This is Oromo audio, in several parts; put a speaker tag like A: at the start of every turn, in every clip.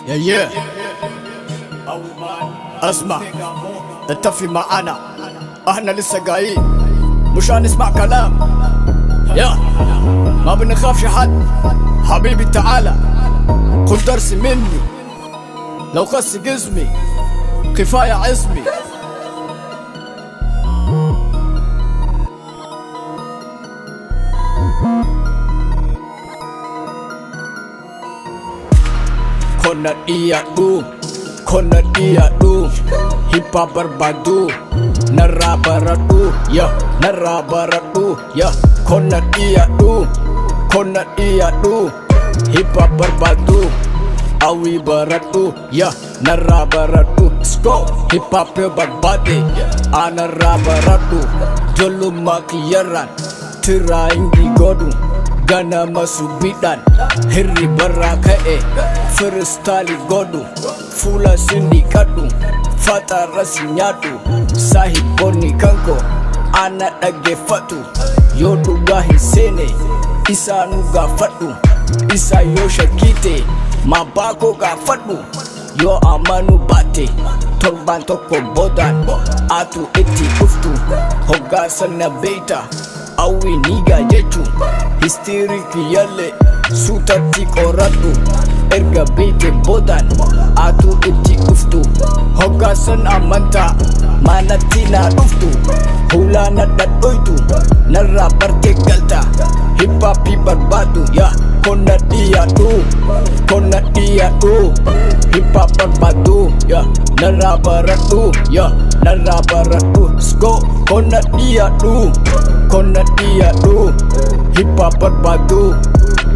A: يا اسمع، اتفق معانا، احنا لسه جايين مش هنسمع كلام. يا ما بنخافش حد حبيبي، تعالى خد درس مني، لو خس جسمي كفاية عزمي. Konan iya du hip hop berbadu nara baradu ya nara baradu ya. Konan iya du hip hop berbadu awi baradu ya nara baradu. Sko hip hop berbadi anara baradu jolu makiyaran tiraing di godu gana masubidan hiri barakae firstali godu fula sindikatu fata rasinyatu sahiboni kanko ana dage fatu yodu gahi sene isa nuga fatu isa yo shakite mabako ga fatu yo amanu bate tolban toko bodan atu eti uftu hoga sana beta awi niga jechu hysteriki yalle sutati koratu erga bete bodan atu eti uftu hogasan amanta manatina uftu hulana datoitu narra parte galta hip hop berbadu ya. Kona dia du hip hop berbadu ya narra baratu ya narra baratu. Sko kona dia du hip hop berbadu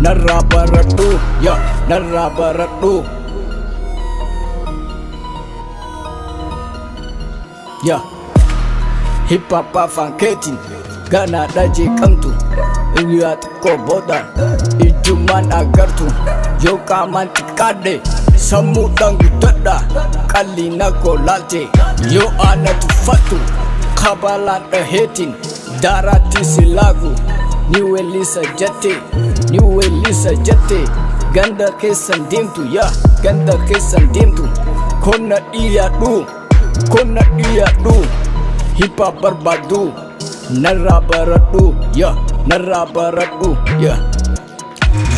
A: narra baratu ya narra baratu ya. Hip hop fanketin gana daje kantu iyat ko bodan ijuman agartu yo kaman tikade samu dangu dada kalina ko lalte yo anatu fatu kabalan hetin darati silagu niwe lisa jate ganda kesan dimtu ya ganda kesan dimtu. Kona iya du hip hop berbadu narra baradu ya narra baradu ya.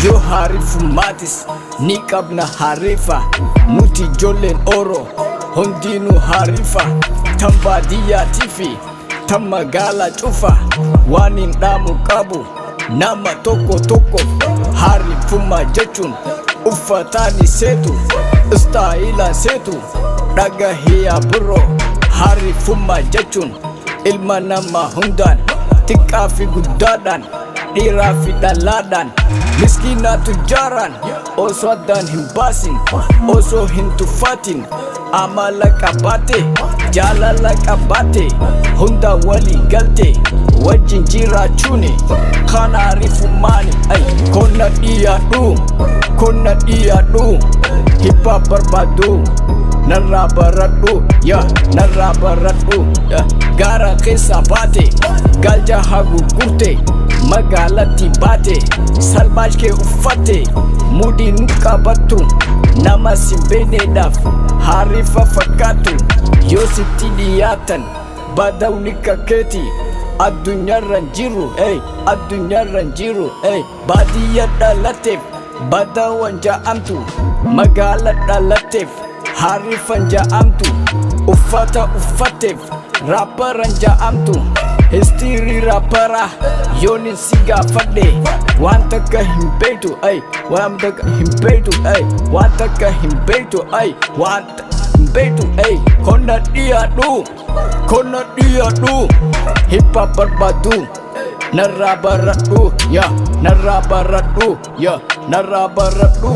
A: Yo harifu matis nikab na harifa nuti jolen oro hondinu harifa tambadia tifi tamagala chufa wanin damu kabu nama toko harifu majachun ufatani setu stailan setu daga hiya bro harifu majachun ilma nama hundan tikafi gudadan dirafi daladan miskina tujaran oso dan himbasin oso hintufatin amala kabate jalala kabate hunda wali galte wajin jira chuni kana rifumani ay. Kona dia du hip hop berbadu narra baradu ya narra baradu ya. Gara kesa bate galja hagu kurte magalati bate salbaj ke ufate mudi nuka batu nama simbene daf harifa fakatu yositi diyatan badau nikaketi adunya ranjiru badiyat dalatif badawan jaamtu magalat dalatif harifan jaamtu ufata ufatif raparan jaamtu histiri rapara yonin siga fade wanta ka himpetu ay wanta ka himpetu ay wanta ka himpetu ay wanta himpetu ay. Kona dia du hip hop berbadu narra baradu ya narra baradu ya narra baradu.